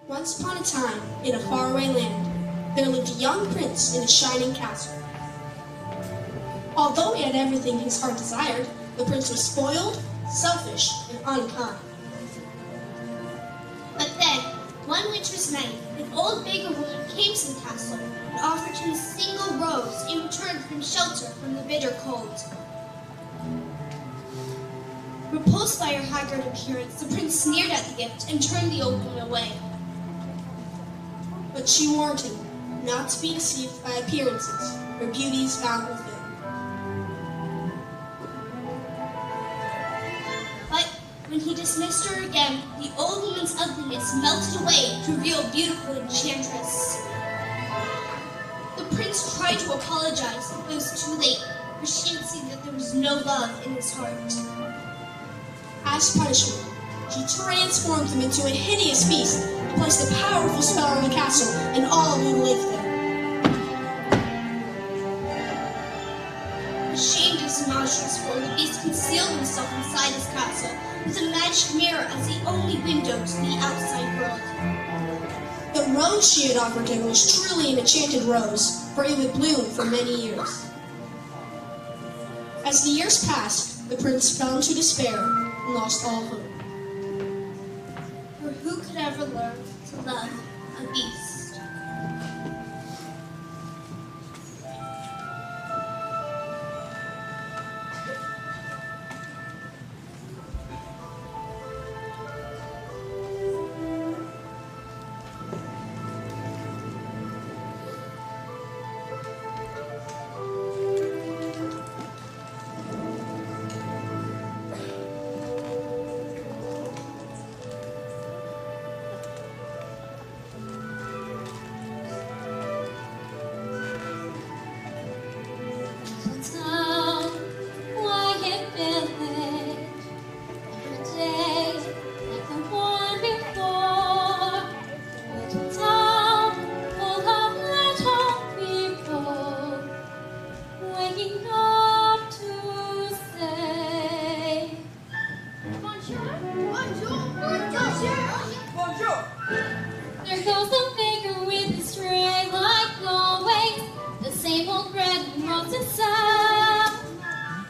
Once upon a time, in a faraway land, there lived a young prince in a shining castle. Although he had everything his heart desired, the prince was spoiled, selfish, and unkind. But then, one winter's night, an old beggar woman came to the castle and offered him a single rose in return for shelter from the bitter cold. Repulsed by her haggard appearance, the prince sneered at the gift and turned the old woman away. But she warned him not to be deceived by appearances, for beauty is found within. But when he dismissed her again, the old woman's ugliness melted away to reveal a beautiful enchantress. The prince tried to apologize, but it was too late, for she had seen that there was no love in his heart. As punishment, she transformed him into a hideous beast and placed a powerful spell on the castle and all who lived there. Ashamed of his monstrous form, the beast concealed himself inside his castle with a magic mirror as the only window to the outside world. The rose she had offered him was truly an enchanted rose, for it would bloom for many years. As the years passed, the prince fell into despair and lost all hope. For who could ever learn to love a beast? There goes the baker with his tray, like always. The same old bread and roast and stuff.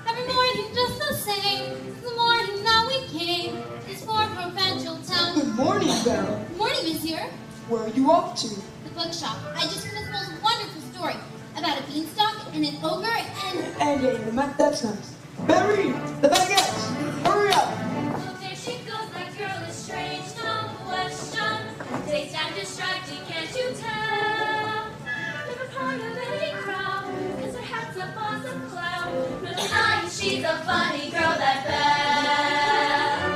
Every morning just the same. The morning that we came. This poor provincial town. Good morning, Belle. Good morning, Monsieur. Where are you off to? The bookshop. I just heard this most wonderful story about a beanstalk and an ogre and... That's nice. Barry, the baguette! Hurry up! Oh, there she goes, that girl is strange, no question. Dazed and distracted, can't you tell? Never part of any crowd, 'cause her hat's up on some cloud. But she's a funny girl, that Belle.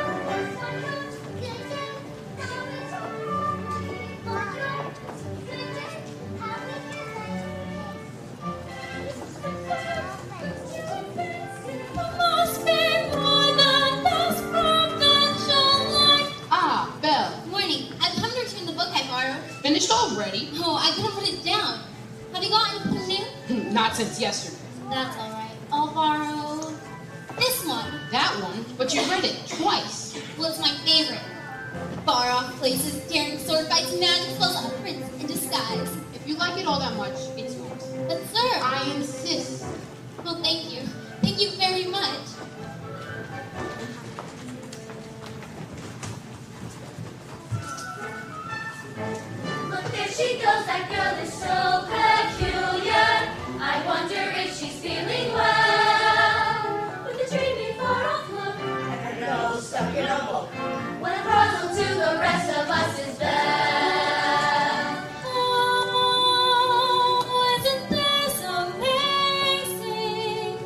Must be more than this provincial life. Ah, Belle. Good morning. I've come to return the book I borrowed. Finished already? Oh, I couldn't put it down. Have you got anything new? Not since yesterday. That's all right. I'll borrow this one. That one? But you read it twice. Well, it's my favorite. Far off places, daring sword fights, magic spells, a prince in disguise. If you like it all that much, it's yours. But sir, I insist. well, thank you. Thank you very much. Look, there she goes, that girl is so peculiar. I wonder if she's feeling well. With a dreamy far-off look and her nose stuck in a book. What a puzzle to the rest of us is Belle. Oh, isn't this amazing?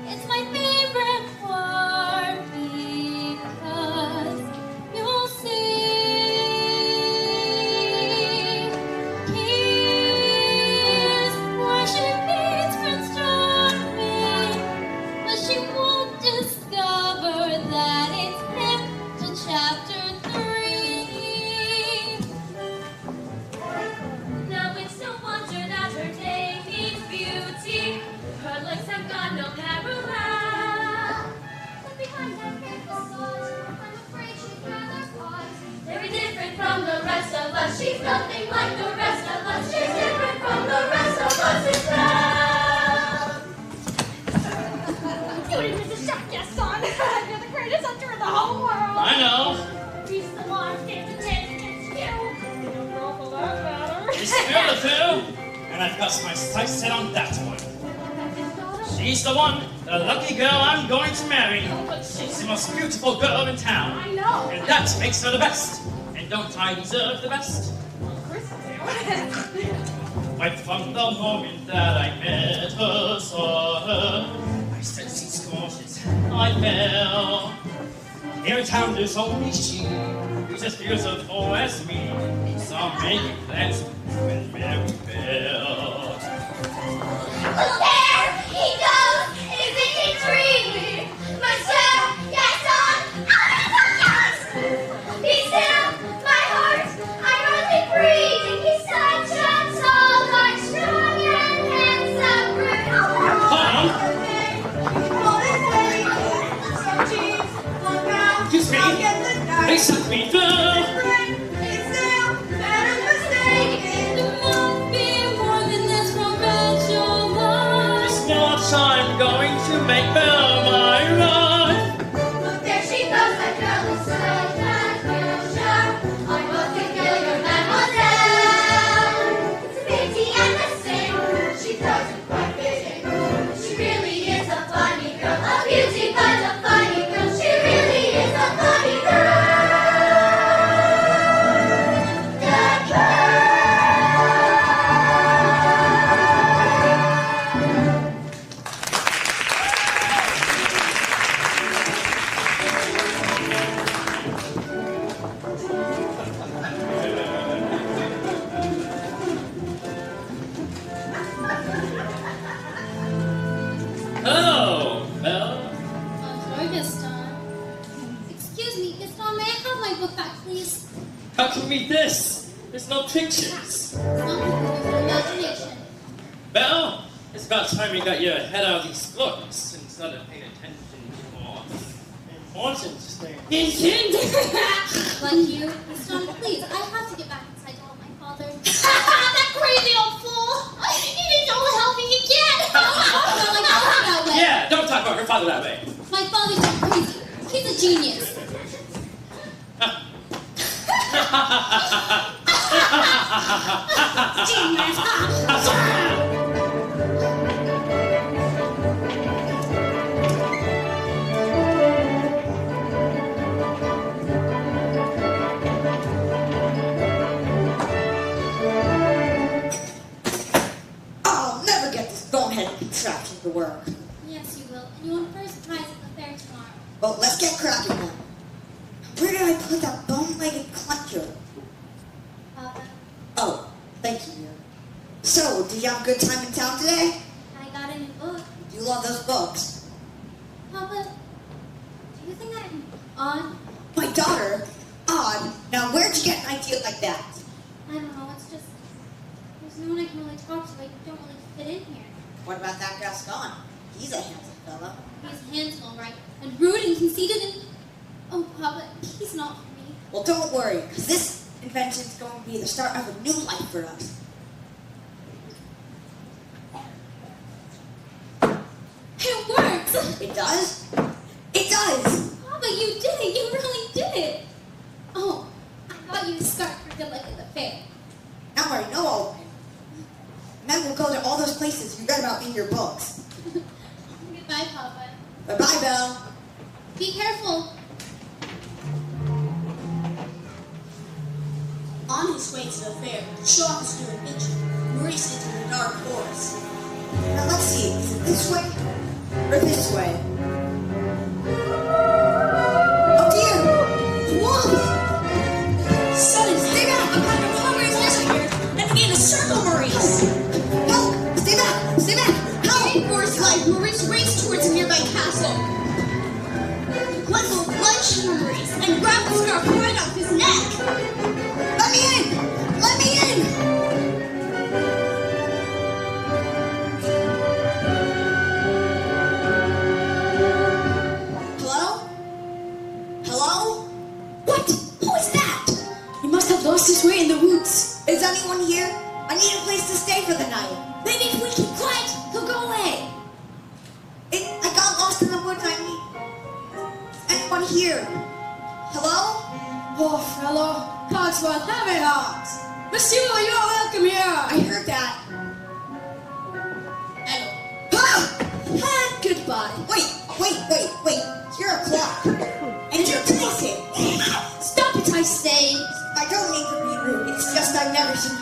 It's my favorite part because you'll see he's she's nothing like the rest of us. She's different from the rest of us as well. Dude, Mrs. Shark, yes, son. You're the greatest hunter in the whole world. I know. He's the one stands a chance against you. You don't grow for that matter. She's beautiful, and I've got my sights set on that one. She's the one, the lucky girl I'm going to marry. But She's the most beautiful girl in town, I know. and that makes her the best. And don't I deserve the best? Of course you do. Right from the moment that I met her, saw her, I said she's gorgeous, I fell. Here in town there's only she, who's as beautiful as me. So I'm making plans with Mary Bell. Look there, he goes. Isn't he dreamy? Monsieur Gaston, yes. Be still, my heart, I'm only breathing. He's such a tall, dark, strong, and handsome brute. Excuse me, they sent me through. There must be more than this romantic love. This much I'm going to make Belle my ride. Look there she goes, that girl is so unusual. I must kill your mademoiselle. It's a pity and the same, she doesn't quite fit in. She really is a funny girl, a beauty but a funny girl. She really is a funny girl. That girl. Hello, Belle. Bonjour, Gaston. Excuse me, Gaston, may I have my book back, please? How can we read this? There's no pictures. It's not because of your imagination. Belle, it's about time you got your head out of these books and started paying attention to more important things. Like you, Gaston, please, I have to get back inside to help my father. That crazy old fool! He needs all the help he can get! Don't like talking that way. Yeah, don't talk about her father that way. My father's not crazy. He's a genius. I'll never get this boneheaded contraption to work. Yes, you will. And you won first prize at the fair tomorrow. Well, let's get cracking now. Where did I put that bone-legged clunker? Papa, Oh, thank you, dear. So, did you have a good time in town today? I got a new book. You love those books. Papa, do you think I'm odd? My daughter? Odd. Now, where'd you get an idea like that? I don't know. It's just there's no one I can really talk to. I don't really fit in here. What about that Gaston? He's a handsome fella. He's handsome, all right, and rude and conceited and oh, Papa, he's not for me. Well, don't worry, because this invention's going to be the start of a new life for us. It works. It does? It does! Papa, you did it. You really did it. Oh, I got you a scarf for good luck at the fair. Now I know all of it. And then we'll go to all those places you read about in your books. Goodbye, Papa. Bye-bye, Belle. Be careful. On his way to the fair, Shaw was doing bitching. Maurice entered a dark forest. Now let's see, is it this way or this way? Oh dear! Wolf! Suddenly, stay back! A pack of hungry disappeared and began to circle Maurice. Help! Stay back! Stay back! Help! For his life, Maurice raced towards a nearby castle. Glenville lunged at Maurice and grabbed the scarf right off his neck. Let me in! Let me in! Hello? Hello? What? Who is that? He must have lost his way in the woods. need a place to stay for the night. Maybe if we keep quiet, he'll go away. I got lost in the woods. I need anyone here. Hello? Poor fellow. Cogsworth, have it hard. Monsieur, you are welcome here. I heard that. And goodbye. Wait. You're a clock. And you're twisted. Stop it, I say. I don't mean to be rude. It's just I've never seen.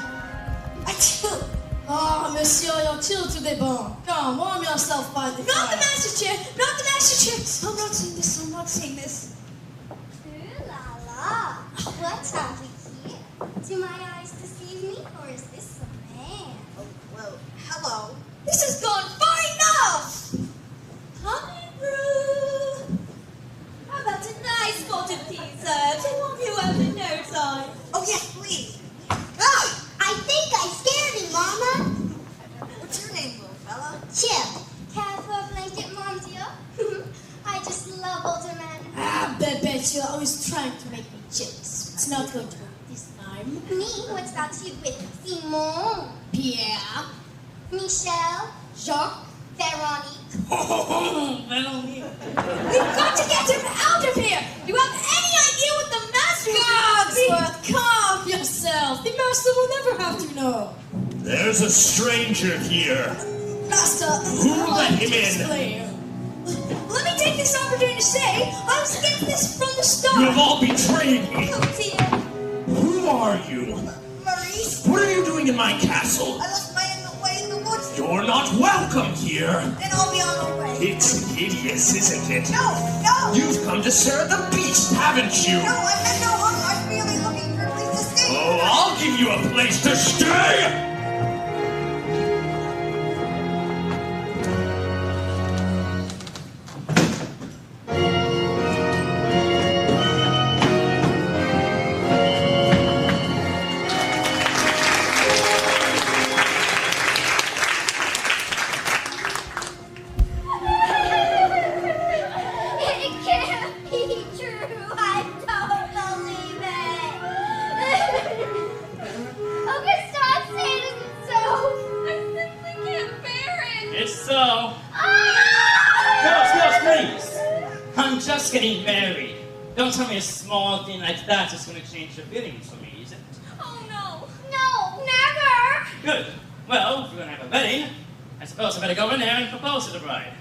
Ah, monsieur, you're too to the bone. Come, warm yourself by the fire. Not the master chair. Not the master chair. I'm not saying this. I'm not saying this. Ooh la la. What have we here? Do my eyes deceive me, or is this a man? Oh, well, hello. This has gone far enough. Hi, Brew. How about a nice pot of pizza to warm you up in no time? Oh, yes, please. Ah! I think I scared him, Mama. What's your name, little fella? Chip. Care for a blanket, Mom, dear? I just love older men. Ah, Babette, you're always trying to make me jealous. It's not going to work this time. Me? What's that you with? Simon. Pierre. Michel. Jacques. Veronique. Melanie. We've got to get him out of here! Do you have any idea what the master Cogsworth, calm yourself! The master will never have to know! There's a stranger here. Master, Who let him in? Explain. Let me take this opportunity to say I was against this from the start! You have all betrayed me. Oh, dear. Who are you? Maurice, What are you doing in my castle? I lost my way in the woods. You're not welcome here. Then I'll be on my way. It's hideous, isn't it? No! You've come to stare at the beast, haven't you? No, I meant no harm. I'm really looking for a place to stay. Oh, I'll give you a place to stay! It can't be true. I don't believe it. Okay, stop saying it's so. I simply can't bear it. It's so. Ah! Please. I'm just getting married. Don't tell me a small thing like that is going to change your feelings for me, is it? Oh no. No, never. Good. Well, if we're going to have a wedding, I suppose I better go in there and propose to the bride.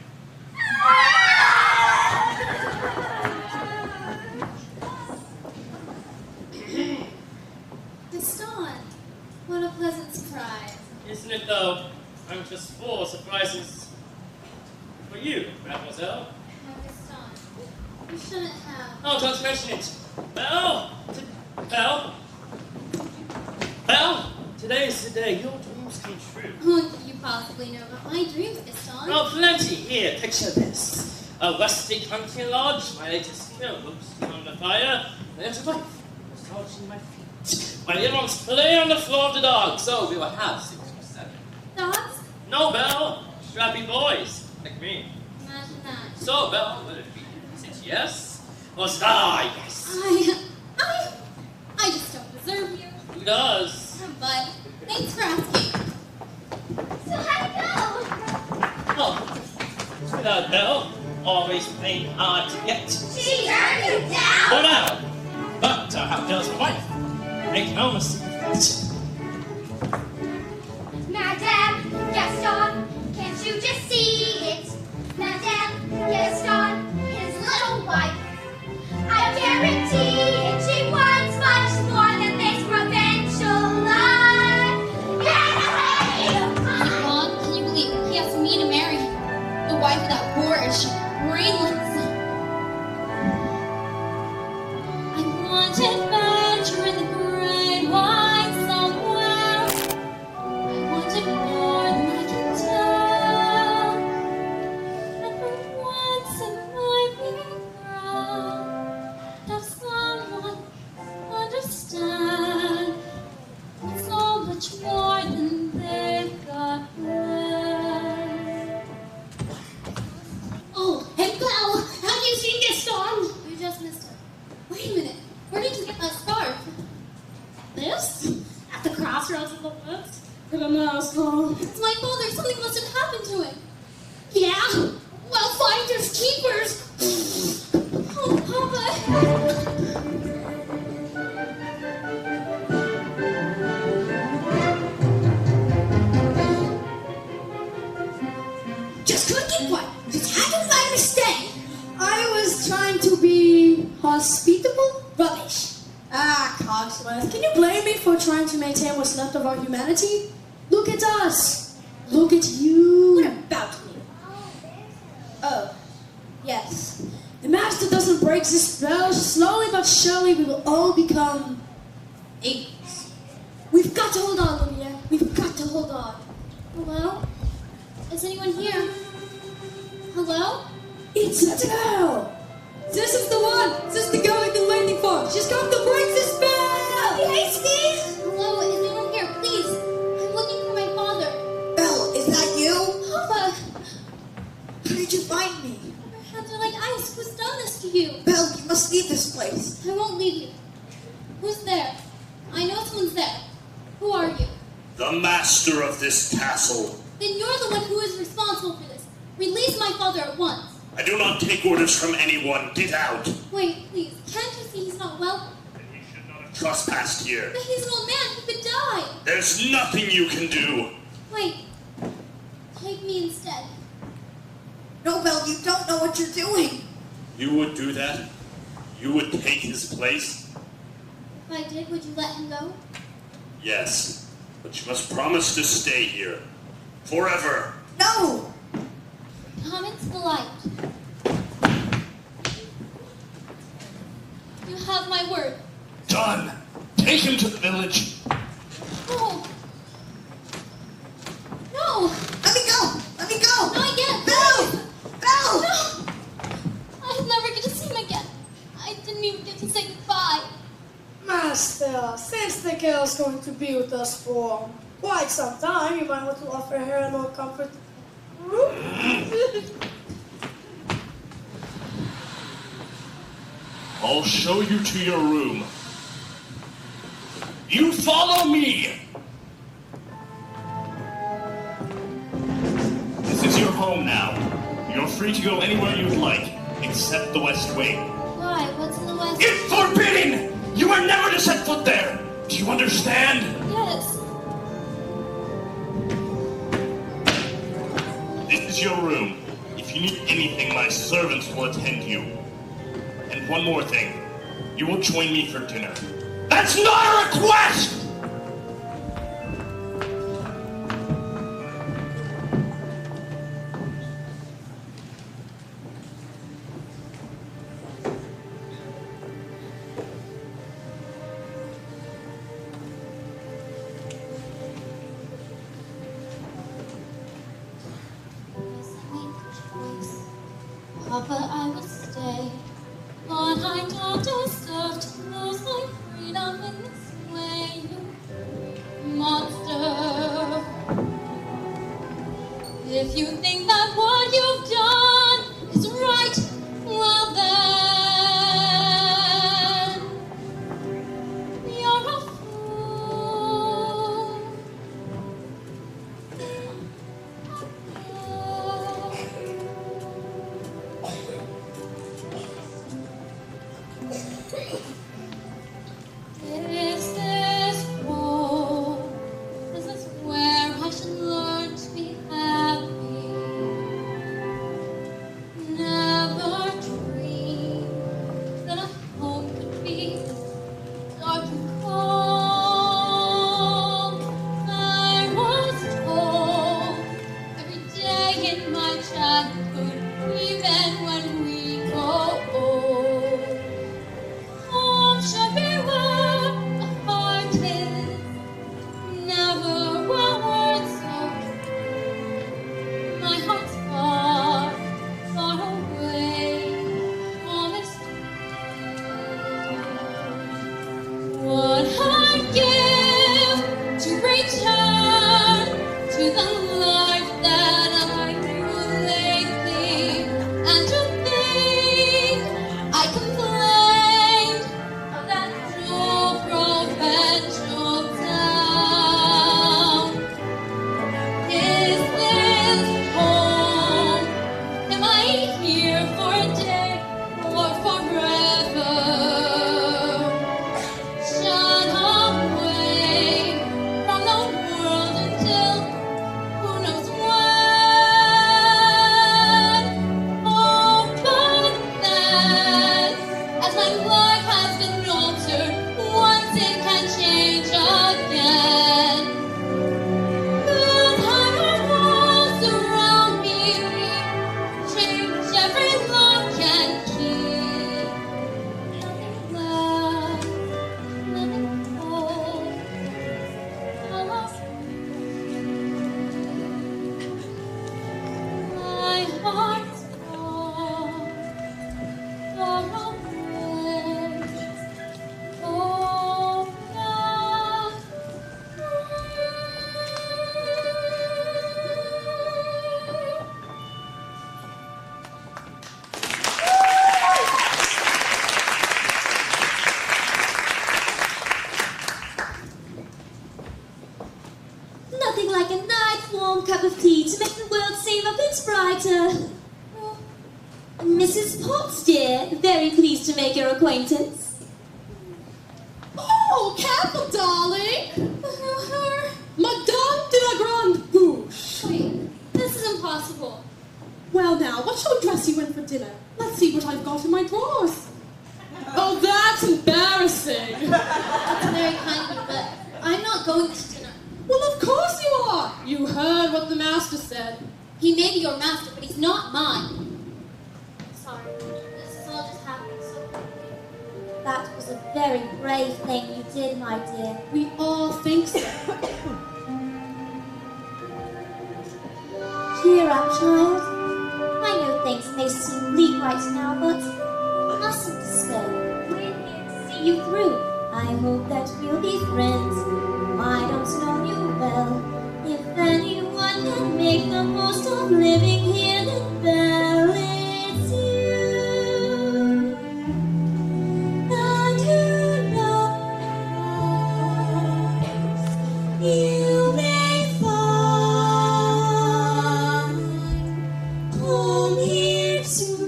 Gaston, what a pleasant surprise. Isn't it, though? I'm just full of surprises for you, mademoiselle. Now, Gaston, you shouldn't have. Oh, don't mention it. Well, today's the day your dreams come true. What could you possibly know about my dreams, Gaston? Oh, plenty. Here, picture this. A rustic hunting lodge, my latest kill, roasting on the fire. There's a wife, massaging my feet. My little ones play on the floor of the dog, so we will have 6 or 7. Dogs? No, Belle. Strappy boys, like me. Imagine that. So, Belle, will it be? Is it yes? Or is it yes? I just don't deserve you. Who does? But thanks for asking. So how'd it go? Oh, without Belle, always playing hard to get. She turned you down? Oh, no. But I'll have Belle's wife. Make no mistake of that. Madame Gaston, can't you just see it? Madame Gaston, his little wife. I guarantee it, she wants much more than this provincial life. Get away! Mom, can you believe he asked me to marry the wife of that boorish, brainless? I want adventure in the great wide somewhere. I wanted more than I can tell. And for once in my big world, have someone understand. It's so much more than they've got left. Oh, hey, Belle! Have you seen Gaston? You just missed it. Wait a minute. Where did you get that scarf? This? At the crossroads of the woods? in a mouse hole. It's my father. Something must have happened to him. Yeah? Well, finders keepers. Oh, Papa. Just couldn't keep quiet. Just had to find a mistake. I was trying to be hospitable. Rubbish. Ah, Cogsworth, can you blame me for trying to maintain what's left of our humanity? Look at us. Look at you. What about me? Oh, yes. The master doesn't break this spell. Slowly but surely we will all become apes. We've got to hold on, Olivia. We've got to hold on. Hello? Is anyone here? Hello? It's a girl. This is the one. This is the girl we've been waiting for. She's come to break the spell. Hey, Steve! Hello, is anyone here? Please. I'm looking for my father. Belle, is that you? Papa! How did you find me? Your hands are like ice. Who's done this to you? Belle, you must leave this place. I won't leave you. Who's there? I know someone's there. Who are you? The master of this castle. Then you're the one who is responsible for this. Release my father at once. I do not take orders from anyone. Get out. Wait, please. Can't you see he's not well? You should not have trespassed here. But he's an old man. He could die. There's nothing you can do. Wait. Take me instead. No, Belle, you don't know what you're doing. You would do that? You would take his place? If I did, would you let him go? Yes, but you must promise to stay here. Forever. No! Come into the light. You have my word. Done. Take him to the village. No. No. Let me go! Let me go! Not yet. Belle! Belle! No. I'll never get to see him again. I didn't even get to say goodbye. Master, since the girl's going to be with us for quite some time, you might want to offer her a little comfort. I'll show you to your room. You follow me! This is your home now. You're free to go anywhere you'd like, except the West Wing. Why? What's in the west? It's forbidden! You are never to set foot there! Do you understand? Yes. This is your room. If you need anything, my servants will attend you. And one more thing. You will join me for dinner. That's not a request! Papa, I will stay, but I don't deserve to lose my freedom in this way, you monster. If you think that what you've done is right, well then, you're a fool. Is this war? Is this where I should learn to be happy? Never dreamed that a home could be dark and cold. I was told every day in my childhood, even when we grow old. Home should be where the heart is, never where words are. My heart's far, far away from its what I give to return to the life that I knew lately, and to think I complained of that dual provincial town. warm cup of tea to make the world seem a bit brighter. Mrs. Potts, dear, very pleased to make your acquaintance. Oh, careful, darling. Madame de la Grande Bouche. Wait, this is impossible. Well, now, what shall we dress you in for dinner? Let's see what I've got in my drawers. Oh, that's embarrassing. That's very kind of you, but I'm not going to dinner. Well, of course you are. You heard what the master said. He may be your master, but he's not mine. Sorry, this is all just happening so quickly. That was a very brave thing you did, my dear. We all think so. Cheer up, child. I know things may seem bleak right now, but you mustn't despair. We're here to see you through. I hope that we'll be friends. I don't know you well. If anyone can make the most of living here, then well, it's you. And who knows, you may find home here soon.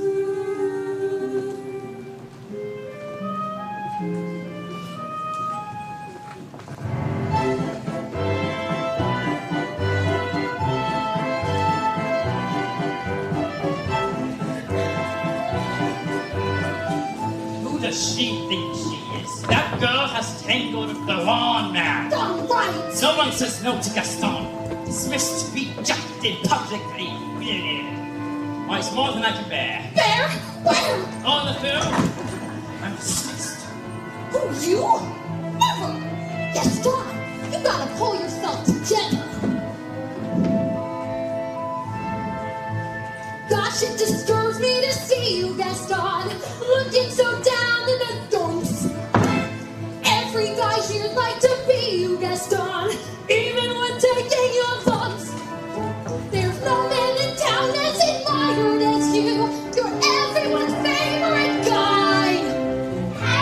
Who does she think she is? That girl has tangled with the wrong man. Darn right. No one says no to Gaston. Dismissed, rejected, publicly humiliated. Why, it's more than I can bear. Bear? Where? On the film, I'm dismissed. Who, you? Never. Gaston, you gotta pull yourself together. Gosh, it disturbs me to see you, Gaston, looking so down in the dumps. Every guy here'd like to be you, Gaston, even when taking your bumps. There's no man in town as admired as you. You're everyone's favorite guy.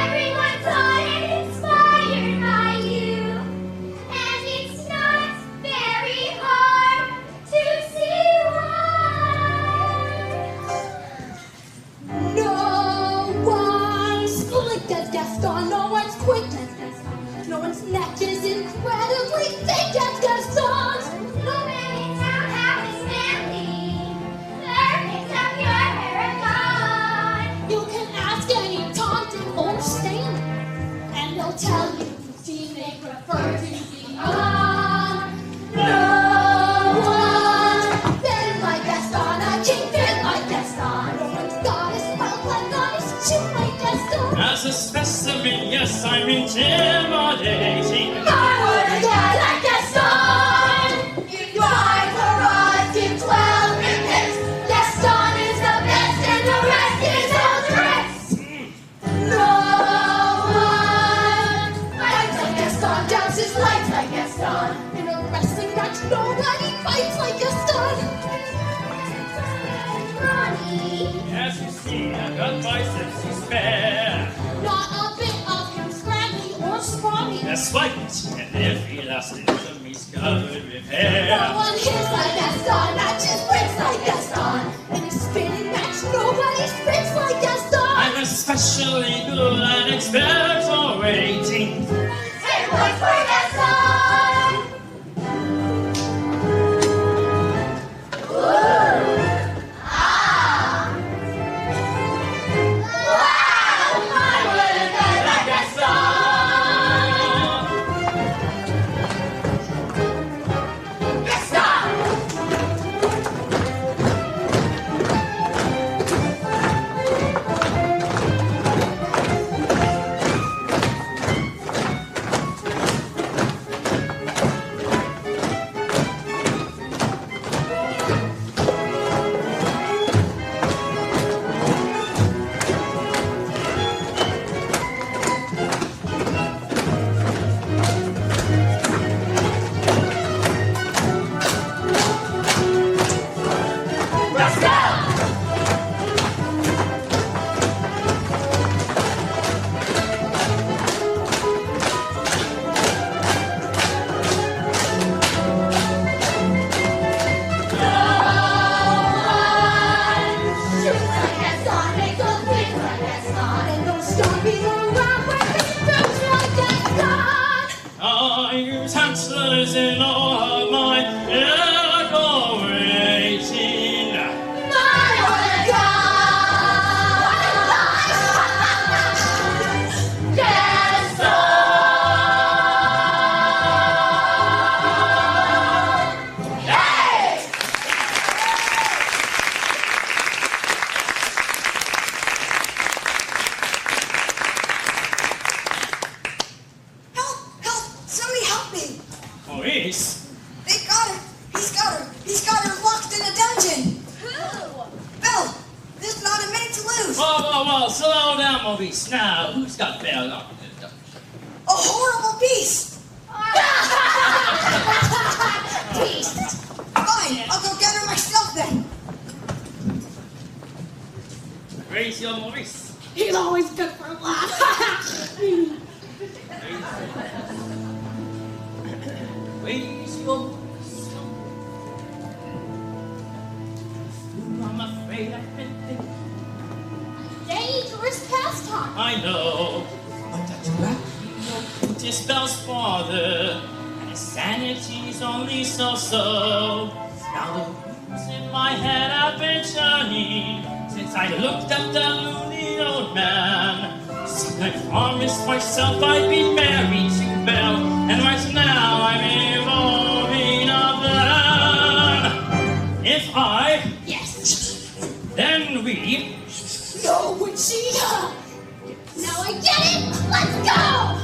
Everyone's on and inspired by you. And it's not very hard to see why. No one's slick as Gaston, no one's quick as Gaston, no one's neck is incredibly thick as Gaston. No man in town has this manly. Perfect up your hair and gone. You can ask any taunting old Stanley, and they'll tell you she may prefer to be on. No one fit like Gaston, a king fit like Gaston. No one's got his mouth like on his chin like Gaston. As a specimen, yes, I'm intimidating. I wanna die like Gaston. You died for us in 12 minutes. Gaston is the best, and the rest is all tricks. No one fights like Gaston, dances lights like Gaston. In a wrestling match, nobody fights like Gaston. Ronnie. As you see, I've got biceps to spare. Not a bit of him scraggly or scrawny. That's right, and every last inch of me's covered with hair. No one hits like Gaston, not just breaks like Gaston. In a spinning match, nobody spins like Gaston. I'm especially good at expectorating. It was for Gaston. Ooh. Ah. Wow! I wouldn't die like Gaston. Gaston. use answers in all of my elaborating. Maurice? They got her. He's got her. He's got her locked in a dungeon. Who? Belle, there's not a minute to lose. Whoa, slow down, Maurice. Now, who's got Belle locked in a dungeon? A horrible beast. Beast. Fine, I'll go get her myself then. Raise your Maurice. He's always good for a laugh. Raise your Maurice. I'm afraid I've been thinking. Dangerous pastime. I know. But that's right. It is Belle's father. And his sanity's only so-so. Now the rooms in my head have been turning since I looked at the loony old man. See, I promised myself I'd be married to Belle, and right now I'm evolving a plan. If I, Yes. then we. No, Regina! Now I get it. Let's go.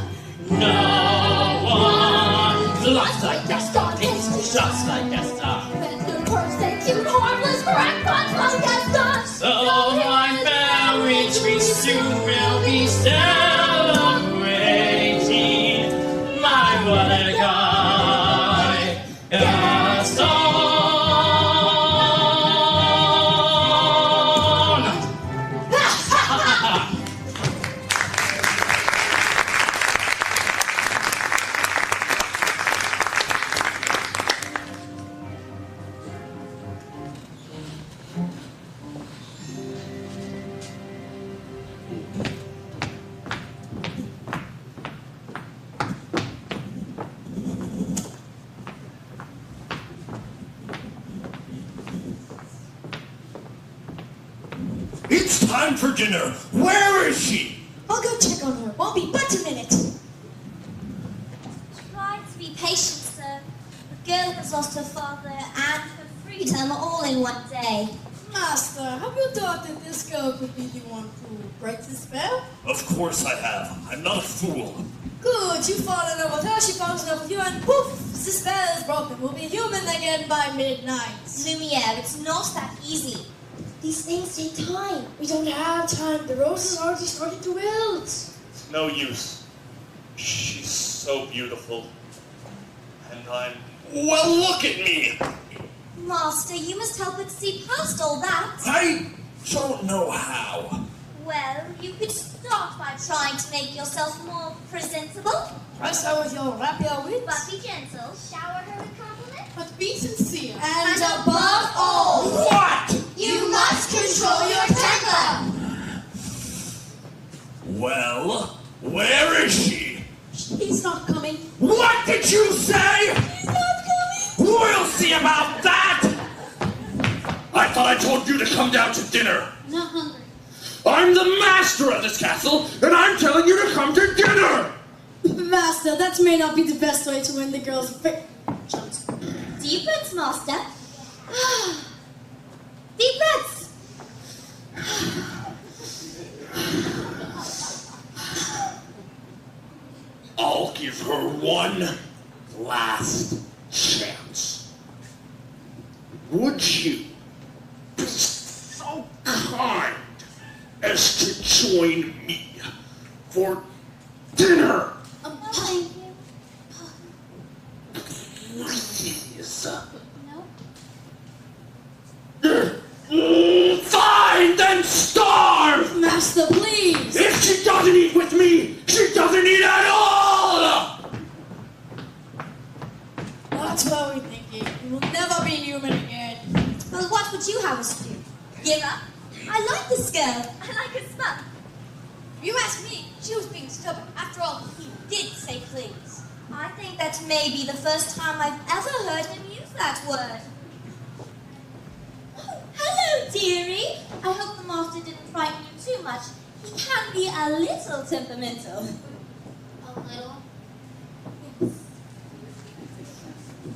No one loves like Gaston, tastes just like Gaston. Then the persecute harmless crackpots like Gaston. So I'm married, we soon will be celebrating my what a guy, Gaston. It's time for dinner. Where is she? I'll go check on her. Won't be but a minute. Try to be patient, sir. The girl has lost her father and her freedom all in one day. Master, have you thought that this girl could be the one who breaks the spell? Of course I have. I'm not a fool. Good, you fall in love with her, she falls in love with you, and poof, the spell is broken. We'll be human again by midnight. Lumiere, it's not that easy. These things take time. We don't have time. The roses are already starting to wilt. No use. She's so beautiful. And I'm... Well, look at me! Master, you must help us see past all that. I don't know how. Well, you could start by trying to make yourself more presentable. Press her with your rapier wit, But be gentle. Shower her with compliments. but be sincere. And above all, What? you must control your temper. Well, where is she? He's not coming. What did you say? He's not coming. We'll see about that! I thought I told you to come down to dinner. Not hungry. I'm the master of this castle, and I'm telling you to come to dinner! Master, that may not be the best way to win the girl's affections. Deep breaths, Master. Deep breaths. I'll give her one last chance. Would you be so kind as to join me for dinner? Thank you. Please. No. Fine, then starve! Master, please. If she doesn't eat with me, she doesn't eat at all! That's what we're thinking. We will never be human again. Well, what would you have us do? Give up? I like this girl. I like her smut. If you ask me, she was being stubborn. After all, he did say please. I think that may be the first time I've ever heard him use that word. Oh, hello, dearie. I hope the master didn't frighten you too much. He can be a little temperamental. A little.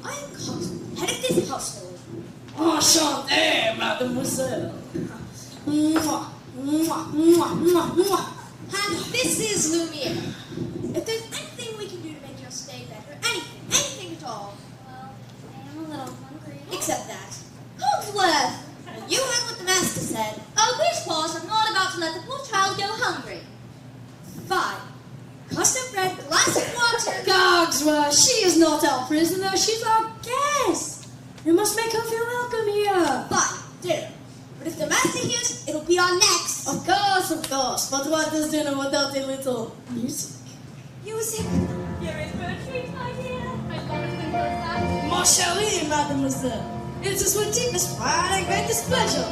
I am Coxman, head of this household. Enchanté, mademoiselle. Mwah, mwah, mwah, mwah, mwah. And this is Lumiere. If there's anything we can do to make your stay better, anything at all. Well, I am a little hungry. Except that. Cogsworth! You heard what the master said. Oh, wish was, I'm not about to let the poor child go hungry. Fine. Custard bread, glass of water. Cogsworth, she is not our prisoner, she's our guest. You must make her feel welcome here. Fine, dinner. But if the master hears, it'll be our next. Of course. But what is dinner without a little music? Music. You're in for a treat, my dear. I love it when does that. Mon chéri, mademoiselle. It is with deepest pride and greatest pleasure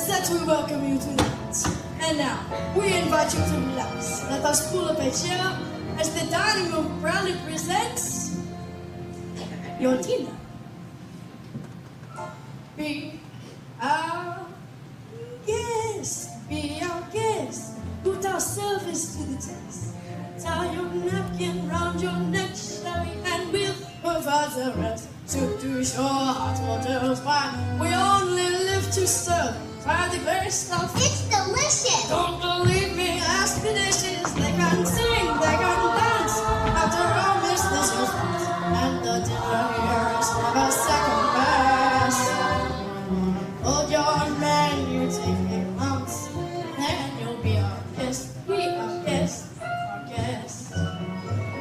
that we welcome you tonight. And now, we invite you to relax. Let us pull up a chair as the dining room proudly presents your dinner. Be our guest, put our service to the test. Tie your napkin round your neck, sherry, and we'll provide the rest. Soup to your hot water's fine. We only live to serve. Try the best stuff. It's delicious. Don't believe me, ask the dishes. They can sing, they can dance. After all, miss this is fast. And the dinner here is never second best. Hold your menu, take a month, and you'll be our guest. Be our guest, our guest.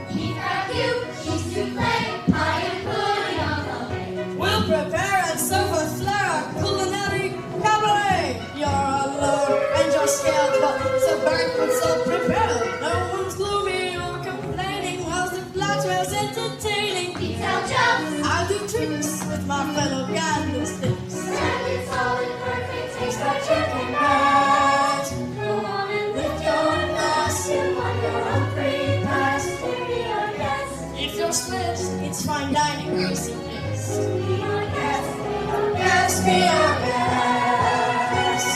He's ragu, she's souffle, pie and pudding on the way. We'll prepare and serve a flair, culinary cabaret. You're alone and you're scared, but the banquet's all prepared. No one's gloomy or complaining, whilst the flatware's entertaining. Detail jumps, I'll do tricks with my fellow candlesticks. and it's all in perfect taste for Chicken chicken bread. Go on and Lift your glass. you want your own free pass. Be our guest, If you're stressed, it's fine dining, greasy place. be our guest, be our guest. Yes, be our guest.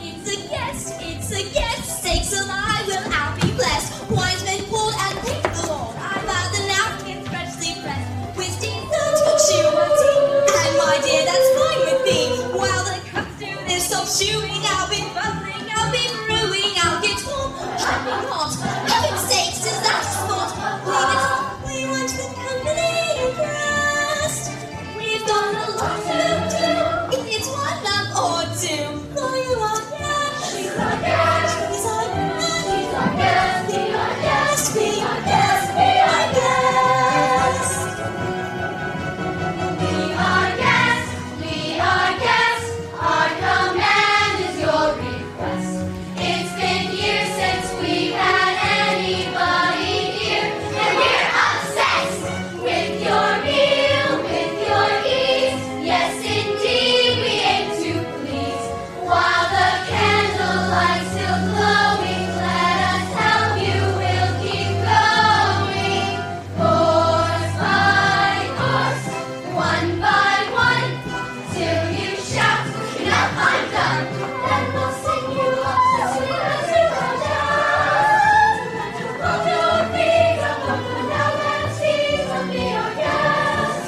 It's a guest, sakes alive, will I be blessed. Wise men poured and thank the Lord. I found the napkins freshly pressed. With steam to chew my tea. And my dear, that's fine with me. While the cooks do their soft chewing, I'll be bubbling, I'll be brewing, I'll get warm, piping hot. Heaven's sakes, is that a spot? Leave it on, we want the company impressed. We've got a lot to do. If it's one lamp or two, loyal or She's our guest, She's our guest. she's our guest, be our guest, Be our guest, be our guest. Be our guest, be our guest. Our command is your request. It's been years since we've had anybody here, and we're obsessed with your meal, with your ease. Yes, indeed, we aim to please. While the candlelight's still glowing, let us help you. We'll keep going, course by course, one by one, till you shout, "Enough, I'm done." Then we'll sing you up as sweet as you go down. Hold your feet up, don't go down and seize, and be our guest,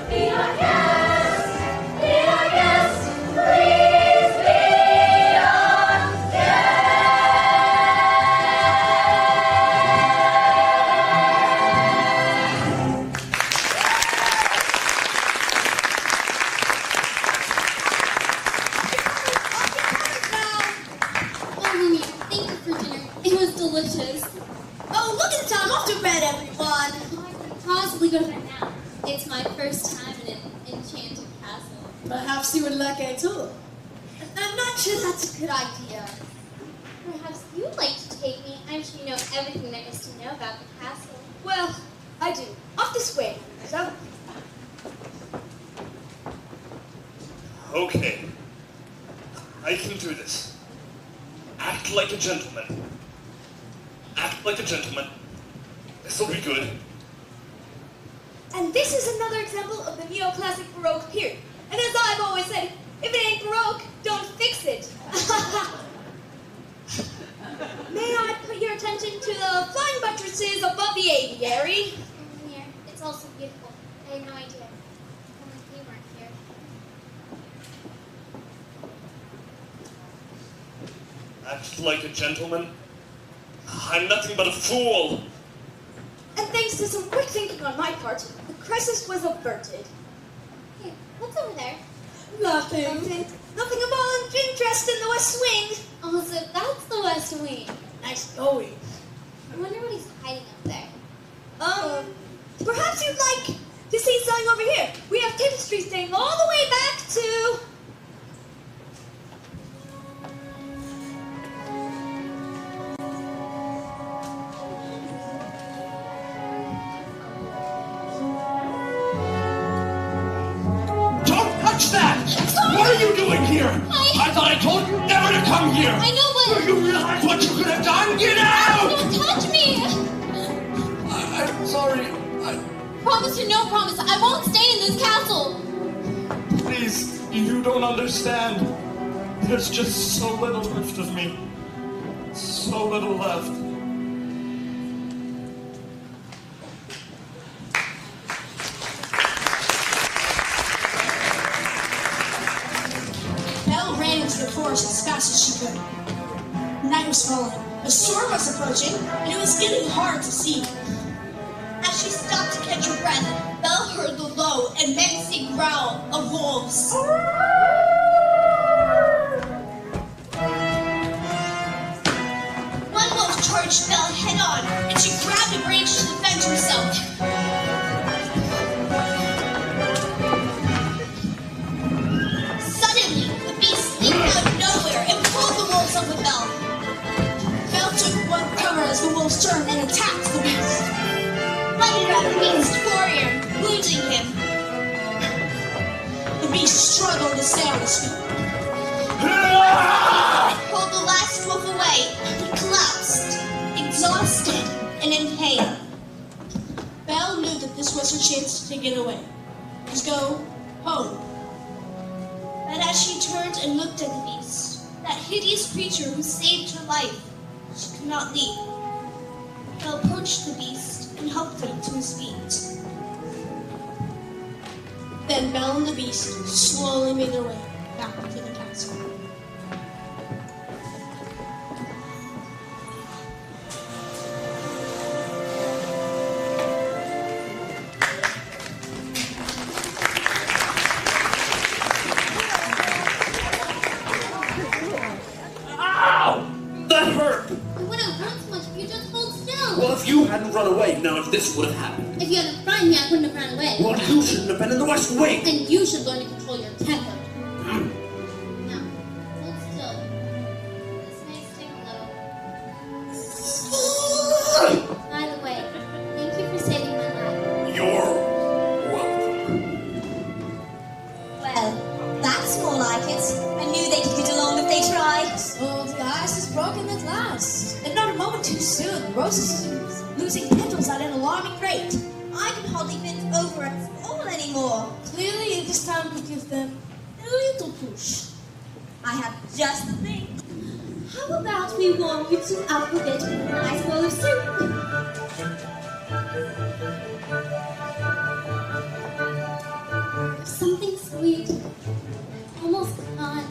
be our guest, be our guest. Please be our guest. Oh, Rumi, thank you for dinner. It was delicious. Oh, look at the time. Off to bed, everyone. I couldn't possibly go to bed now. It's my first time in an enchanted castle. Perhaps you would like a tour. I'm not sure that's a good idea. Perhaps you'd like to take me. I'm sure you know everything there is to know about the castle. Well, I do. Off this way. So, Okay. I can do this. Act like a gentleman. Act like a gentleman. This this'll be good. And this is another example of the neoclassic Baroque period. And as I've always said, if it ain't Baroque, don't fix it. May I put your attention to the flying buttresses above the aviary? Here, it's also beautiful. I had no idea. Only you weren't here. Act like a gentleman. I'm nothing but a fool. And thanks to some quick thinking on my part, the crisis was averted. Hey, what's over there? Nothing. Nothing of all interest in the West Wing. Oh, so that's the West Wing. Nice going. I wonder what he's hiding up there. Perhaps you'd like to see something over here. We have tapestry staying all the way back to... Don't touch that! What are you doing here? I thought I told you never to come here! I know, but... Do you realize what you could have done? Get out! Don't touch me! I'm sorry. Promise or no promise, I won't stay in this castle. Please, you don't understand. There's just so little left of me. So little left. Belle ran into the forest as fast as she could. Night was falling, a storm was approaching, and it was getting hard to see. As she stopped to catch her breath, Belle heard the low and menacing growl of wolves. One wolf charged Belle head on, and she grabbed a branch to defend herself. Suddenly, the beast leaped out of nowhere and pulled the wolves up with Belle. Belle took one cover as the wolves turned and attacked the beast. Running at the beast warrior, wounding him. The beast struggled to stay on his feet. Pulled the last wolf away, he collapsed, exhausted and in pain. Belle knew that this was her chance to get away, to go home. But as she turned and looked at the beast, that hideous creature who saved her life, she could not leave. Belle approached the beast and helped him to his feet. Then Belle and the beast slowly made their way back to the castle. That hurt! You wouldn't hurt so much if you just hold still. Well, if you hadn't run away, none of this would have happened. If you hadn't frightened me, I wouldn't have ran away. Well, you shouldn't have been in the West Wing. And you should learn to control your temper. Now, hold still. This may sting a little. By the way, thank you for saving my life. You're welcome. Well, that's more like it. I knew they could get along if they tried. Oh, the ice is broken at last. And not a moment too soon. Roses is losing petals at an alarming rate. I can hardly bend over at all anymore. Clearly, it is time to give them a little push. I have just the thing. How about we warm you two up a bit with a nice bowl of soup? Something sweet, almost kind.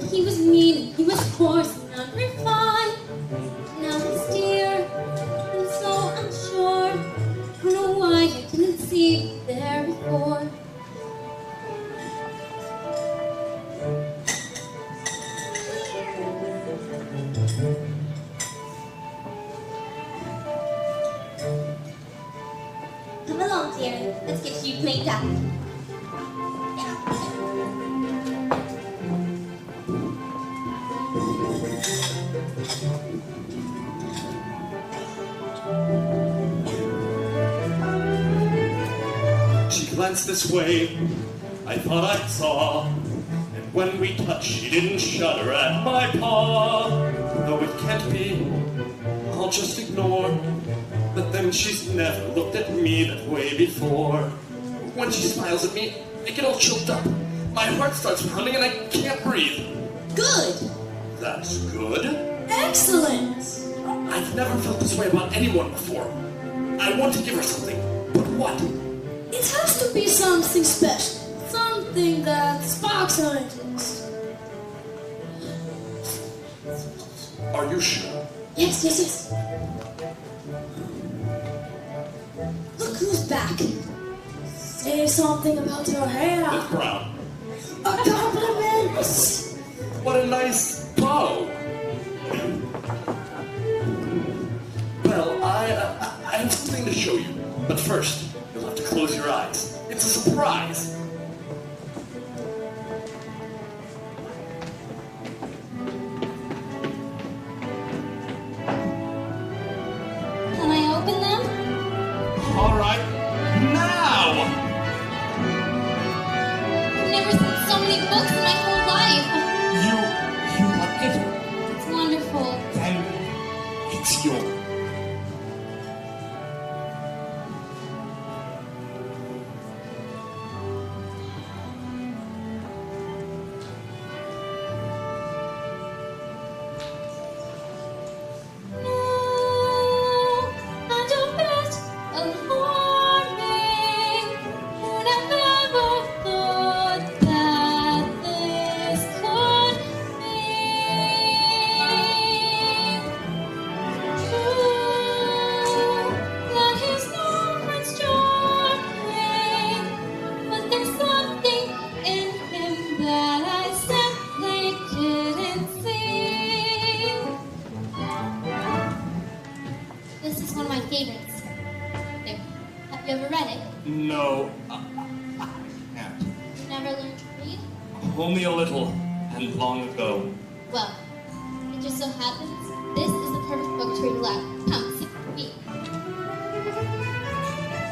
He was mean, he was coarse and unrefined. Now he's dear and so unsure. I don't know why I didn't see it there before. Come along, dear. Let's get you cleaned up. She glanced this way, I thought I saw. And when we touched, she didn't shudder at my paw. Though it can't be, I'll just ignore that there And she's never looked at me that way before. When she smiles at me, I get all choked up. My heart starts pounding and I can't breathe. Good. That's good. Excellent. I've never felt this way about anyone before. I want to give her something, but what? It has to be something special. Something that sparks her interest. Are you sure? Yes, yes, yes. Look who's back. Say something about her hair. The crown. A compliment. What a nice bow. Well, I have something to show you. But first, you'll have to close your eyes. It's a surprise. Can I open them? All right, now! I've never seen so many books in my whole life. You like it? It's wonderful. Then it's yours. favorites. There. Have you ever read it? No, I can't. You never learned to read? Only a little, and long ago. Well, it just so happens this is the perfect book to read aloud. Come, sit with me.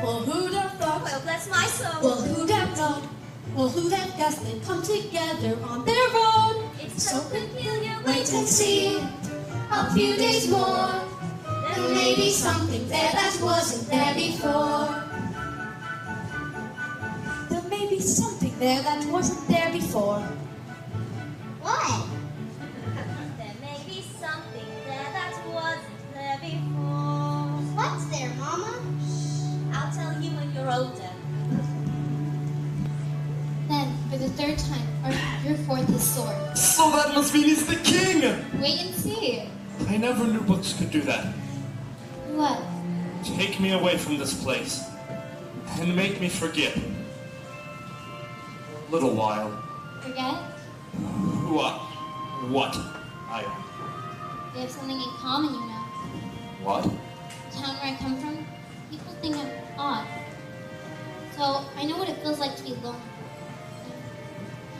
Well, who'd have thought? Well, bless my soul. Well, who'd have thought? Well, who'd have guessed they'd come together on their own? It's so peculiar. Wait and see. A few days more. There may be something there that wasn't there before. There may be something there that wasn't there before. What? There may be something there that wasn't there before. What's there, Mama? I'll tell you when you're older. Then, for the third time, Arthur drew forth his sword. So that must mean he's the king! Wait and see. I never knew books could do that. What? Take me away from this place, and make me forget. A little while. Forget? What? We have something in common, you know. What? The town where I come from, people think I'm odd. So I know what it feels like to be lonely.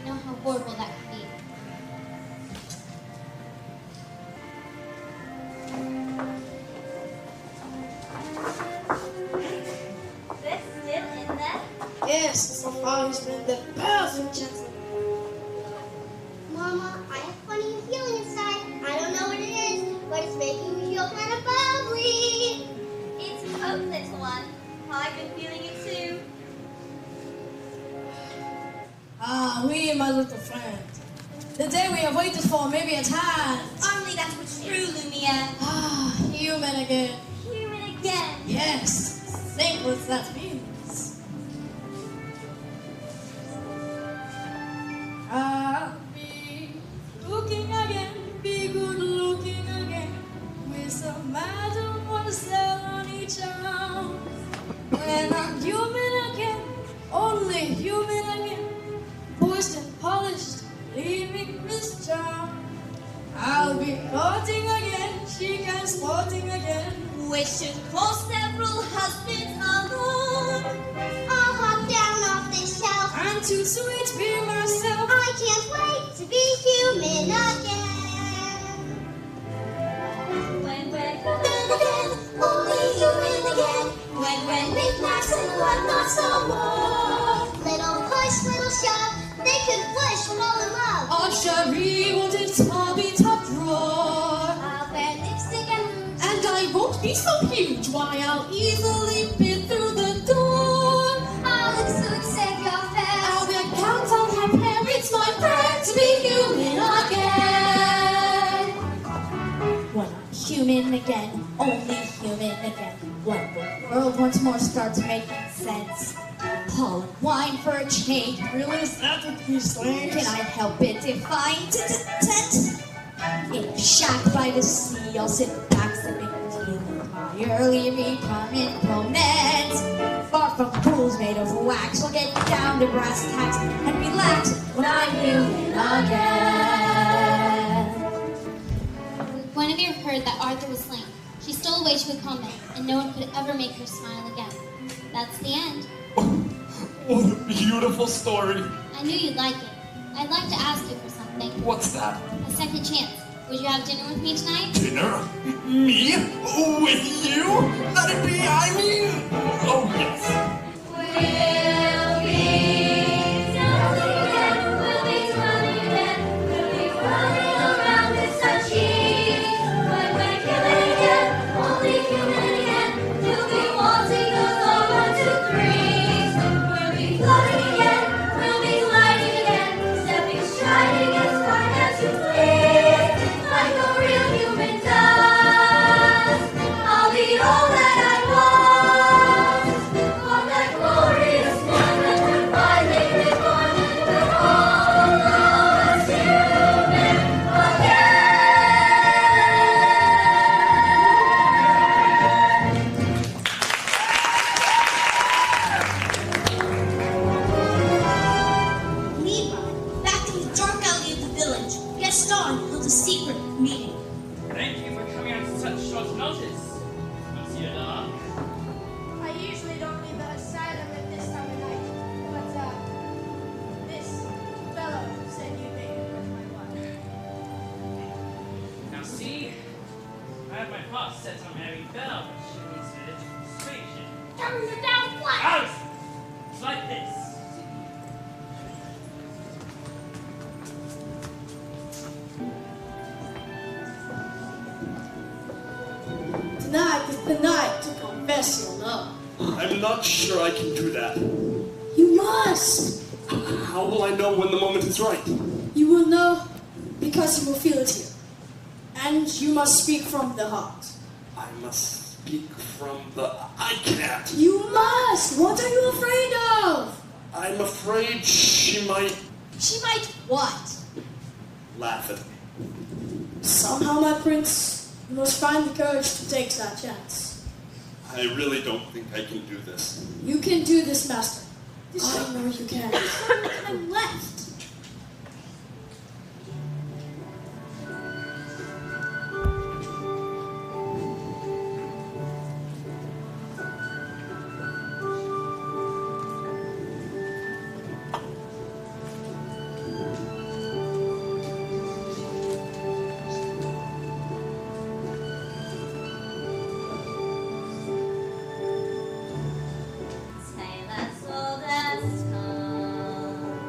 I know how horrible that can be. This still in there? Yes, so far he's been the perfect gentleman. Mama, I have a funny feeling inside. I don't know what it is, but it's making me feel kind of bubbly. It's hope, little one. I've been feeling it too. Ah, oui, my little friend. The day we have waited for maybe at hand. Only that was true, Lumiere. Ah, human again. Human again. Yes, think what that means. I'll be looking again, be good looking again, with some mademoiselle on each arm. When I'm human again, only human again, poised and polished, leaving this charm. I'll be courting again, chic and sporting again. Wishing for several husbands alone. I'll hop down off this shelf. I'm too sweet to be myself. I can't wait to be human again. When we're Human again, only human again. when Knickknacks and whatnots no more. Little push, little shove, they could push, fall in love. Oh, Cherie, won't it all be top drawer? I'll wear lipstick and rouge. And I won't won't be so huge. Why, I'll easily fit through the door. I'll soon save your face. I'll get count on my parents, my friends, to be human again. When I'm human again, only human again. When the world once more starts making sense. Pollen wine for a change. Really, is that what these things? Can I help it if I tent? In a shack by the sea, I'll sit back sipping tea with my early retirement moments. Far from pools made of wax, I'll get down to brass tacks and relax when I'm human again. Guinevere heard that Arthur was slain. She stole away to a convent, and no one could ever make her smile again. That's the end. What a beautiful story. I knew you'd like it. I'd like to ask you for something. What's that? A second chance. Would you have dinner with me tonight? Dinner? Me? With you? Let it be, I mean... Oh, yes. We'll be dancing again, we'll be smiling again, we'll be running around with such ease. When we're human again, only human again, you'll be waltzing us all 1, 2, 3s. We'll be floating again, we'll be gliding again, stepping, striding as fine as you please, like a real human does. I'll be all that I want. On that glorious moment when finally we're born and we're all as human Meanwhile, back in the dark alley of the village, Gaston held a secret meeting. Thank you for coming out to such short notice, Monsieur Dark. I usually don't leave the asylum at this time of night, but this fellow said you'd make it worth my while. Now see, I have my heart set on Mary Bell, but she needs a little persuasion. Turn you down flat! Out! It's like this. Tonight is the night to confess your love. I'm not sure I can do that. You must. How will I know when the moment is right? You will know because you will feel it here. And you must speak from the heart. I must speak from the... I can't. You must. What are you afraid of? I'm afraid she might She might what? laugh at me. Somehow, my prince, you must find the courage to take that chance. I really don't think I can do this. You can do this, master. I know you can. I'm left. Say that's all that's come.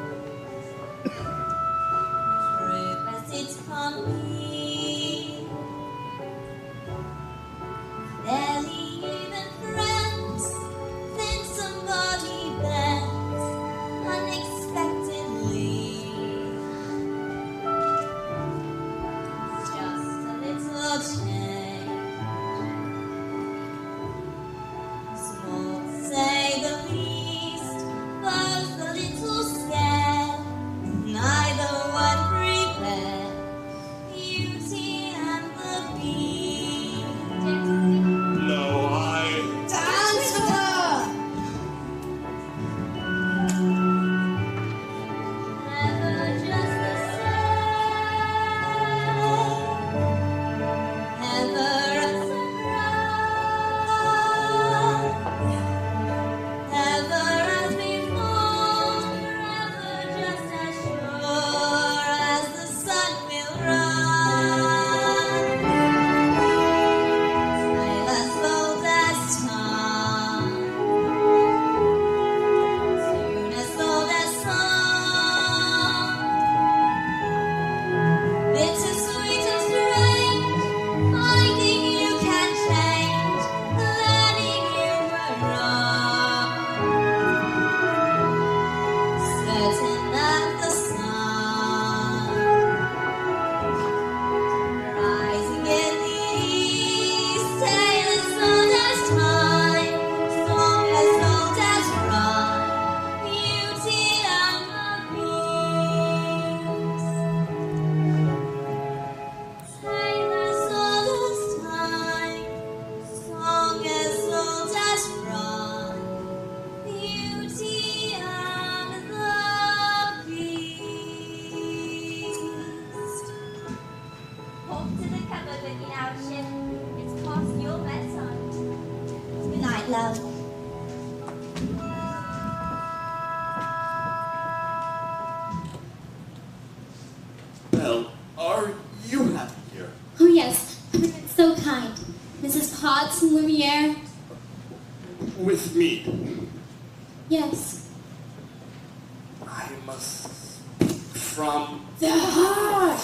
love. Belle, are you happy here? Oh yes, everyone's so kind. Mrs. Potts and Lumiere. With me? Yes. I must speak from... The heart!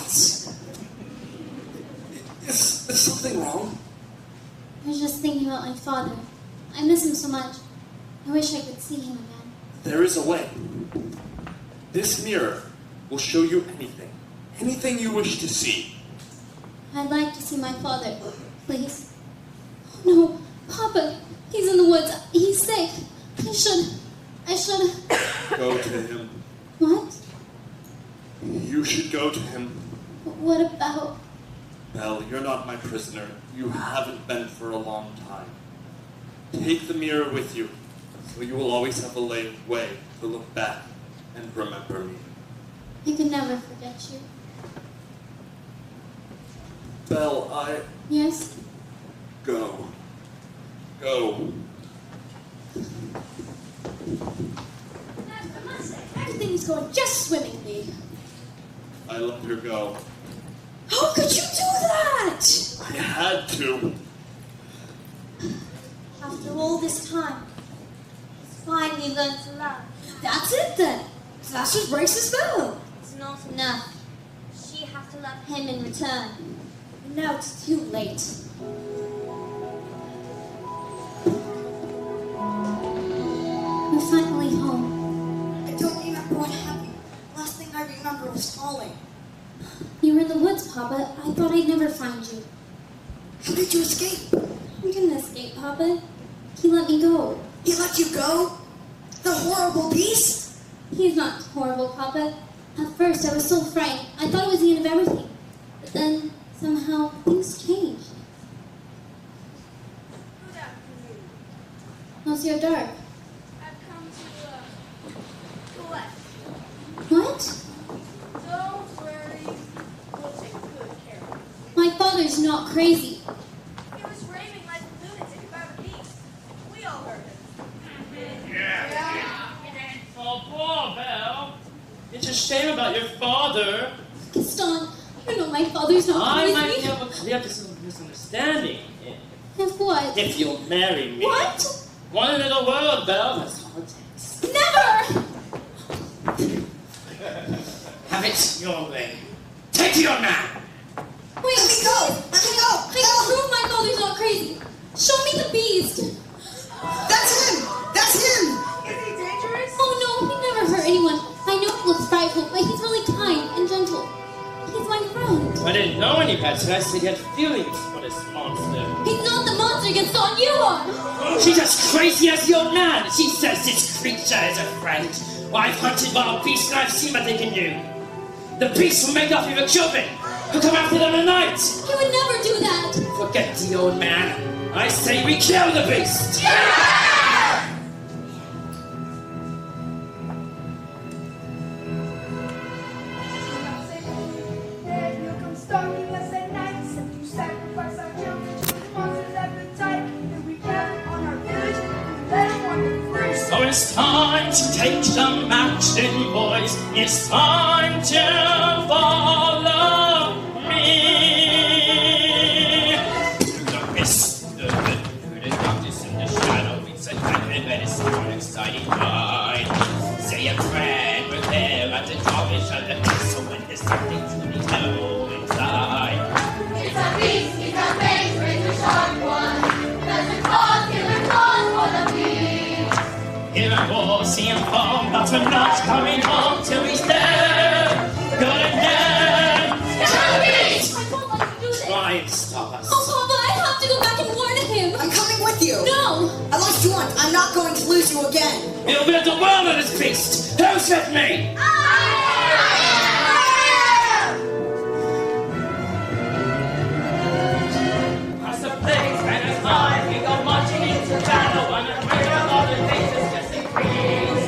Is something wrong? I was just thinking about my father. I miss him so much. I wish I could see him again. There is a way. This mirror will show you anything. Anything you wish to see. I'd like to see my father, please. Oh no, Papa, he's in the woods. He's sick. I should... Go to him. What? You should go to him. What about... Belle, you're not my prisoner. You haven't been for a long time. Take the mirror with you, so you will always have a way to look back and remember me. I could never forget you. Belle, I... Yes? Go. Go. Everything's going just swimmingly. I let her go. How could you do that? I had to. After all this time, he's finally learned to love. That's it then. That's what breaks the spell. It's not enough. She has to love him in return. And now it's too late. We're finally home. I don't remember what happened. Last thing I remember was falling. You were in the woods, Papa. I thought I'd never find you. How did you escape? I didn't escape, Papa. He let me go. He let you go? The horrible beast? He's not horrible, Papa. At first, I was so frightened. I thought it was the end of everything. But then, somehow, things changed. Good afternoon. Monsieur Dark. I've come to collect. What? Don't worry. We'll take good care of it. My father's not crazy. He was raving like a lunatic about a beast. We all heard it. Oh, poor Belle. It's a shame about your father. Gaston, you know my father's not I crazy. might have a clear misunderstanding. Of what? If you'll marry me. What? One little word, Belle. That's all it takes. Never! Have it your way. Take your man. Wait, Let me go! Let me go! I can prove my father's not crazy. Show me the beast. That's him! That's him! Is he dangerous? Oh no, he never hurt anyone. I know he looks frightful, but he's really kind and gentle. He's my friend. I didn't know any better. I said you had feelings for this monster. He's not the monster Gaston, you are! She's as crazy as your man. She says this creature is a friend. Well, I've hunted wild beasts and I've seen what they can do. The beasts will make off with your children. Who come after them at night. He would never do that. Forget the old man. I say we kill the beast. Then you'll come stalking us at night. Since you sacrifice our children to the monster's appetite. Then we gather on our village and let him wander free. So it's time to take the matching boys. It's time to follow me. The mist, the darkness in the shadow. It's a nightmare, but it's so exciting ride. Say a prayer, we're there at the top of the beast. So when there's something to be know inside. It's a beast, he's a dangerous, a sharp one. There's a cause, killer cause for the beast. Here I go, see him fall, but we're not coming home till he's dead. Good and dead. Kill the beast! I won't let you do this. Try and stop us. Oh, Papa, I have to go back and warn him. I'm coming with you! No! I lost you once. I'm not going to lose you again. We'll build the world on this beast. Who's with me? Across the plains and as high, we go marching into battle, and the rate of all the faces just increase.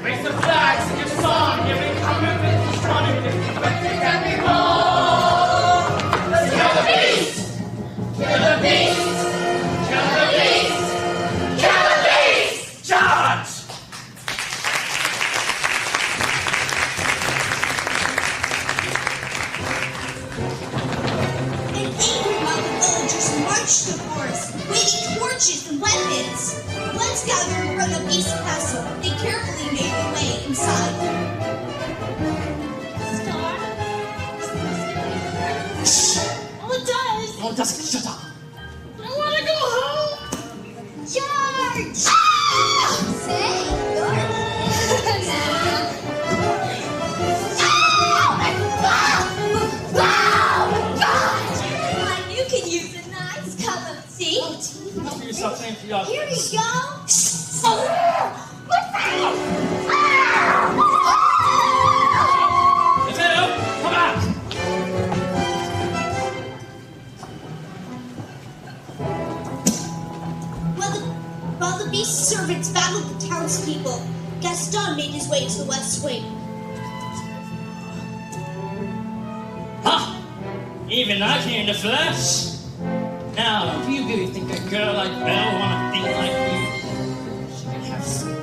Raise the flags in your song, here we come with the strong and fifty quickly can be home. Let's kill the beast! Kill the beast! Kill the beast! Kill Once gathered in front of East Castle, they carefully made their way inside. Star? Oh, it does! Oh, it doesn't. Shut up. I want to go home! George! Say, You could use a nice cup of tea. Help yourself, St. Theodore. here we go. Mateo, come back! While the beast servants battled the townspeople, Gaston made his way to the West Wing. Ha! Even I came in the flesh. Now, do you really think a girl like Belle will want a thing like you? She can have some.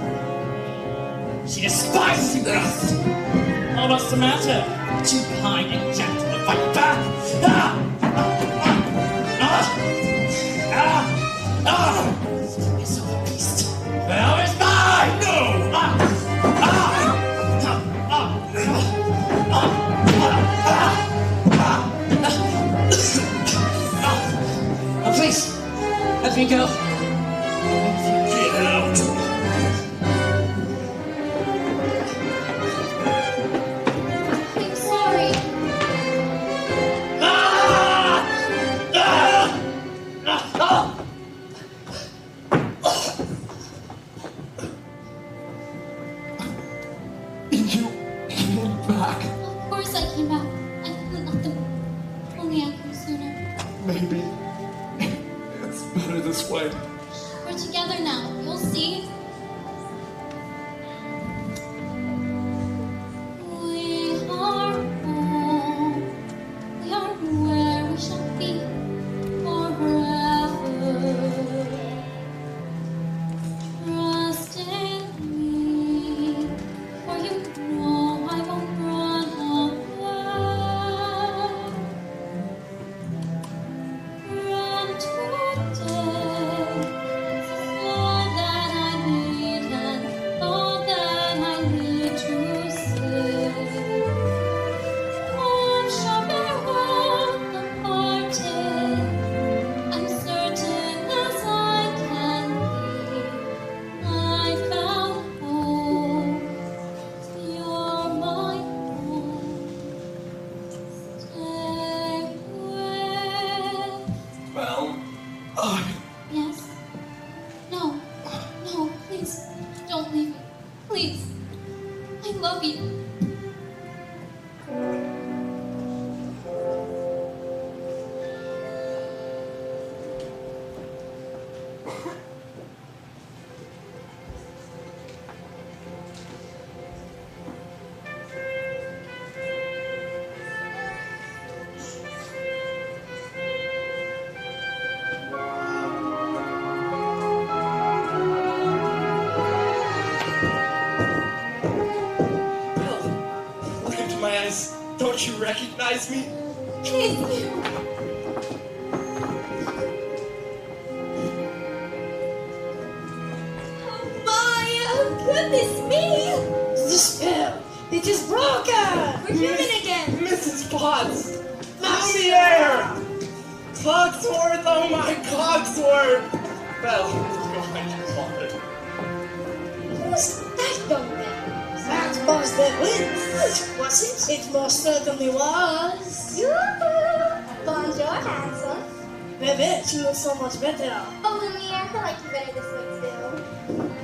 She despises you, Earth. Oh, what's the matter? Too kind and gentle to fight back. Ah! You saw the beast. Belle is mine! No! Oh, please, let me go. Get out! I'm sorry. You came back. Of course I came back. I couldn't let them. Only I came sooner. Maybe it's better this way. We're together now. You'll see. We are home. We are where we shall be forever. Trust in me, for you know I won't run away. From today, all that I need and all that I need to say. Home shall bear all the parting. I'm certain as I can be. I found home. You're my home. Stay with. Well, Yes. No. No, please. Don't leave me. Please. I love you. look into my eyes. Don't you recognize me? Please. My goodness me! The spell. It is broken. We're human again. Mrs. Potts! Lumiere! Cogsworth, oh my Cogsworth! Belle, go find your father. Who's that young man? That was the Prince. Was it? It most certainly was. Bonjour, handsome. Baby, you look so much better. Oh, Lumiere, I like you better this way too.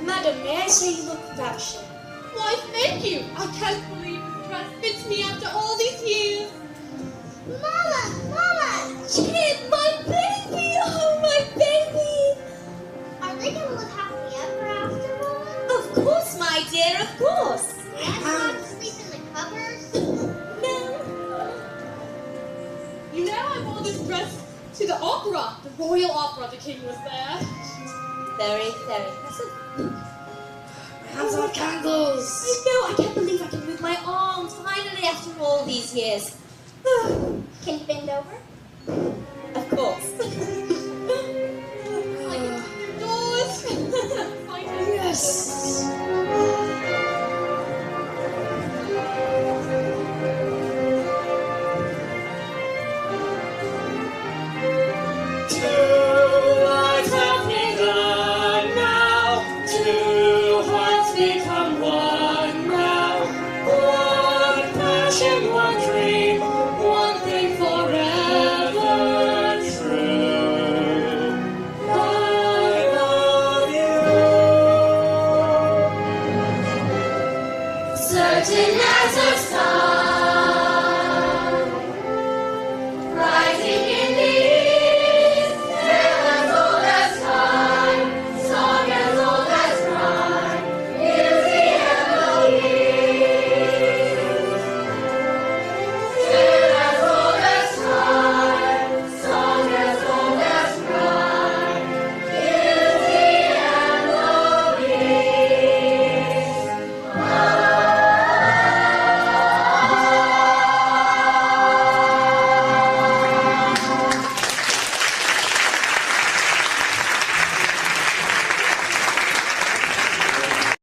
Madam, may I say you look ravishing? Why, thank you. I can't believe this dress fits me after all these years. Mama! Kid, my baby! Oh, my baby! Are they gonna live happily ever after all? Of course, my dear, of course. And not to sleep in the covers? No. You know, I wore this dress to the opera, the Royal Opera. The king was there. Very, very impressive. Hands on candles. I know, I can't believe I can move my arms finally after all these years. Can you bend over? Of course. I can open your doors. Captain has her star.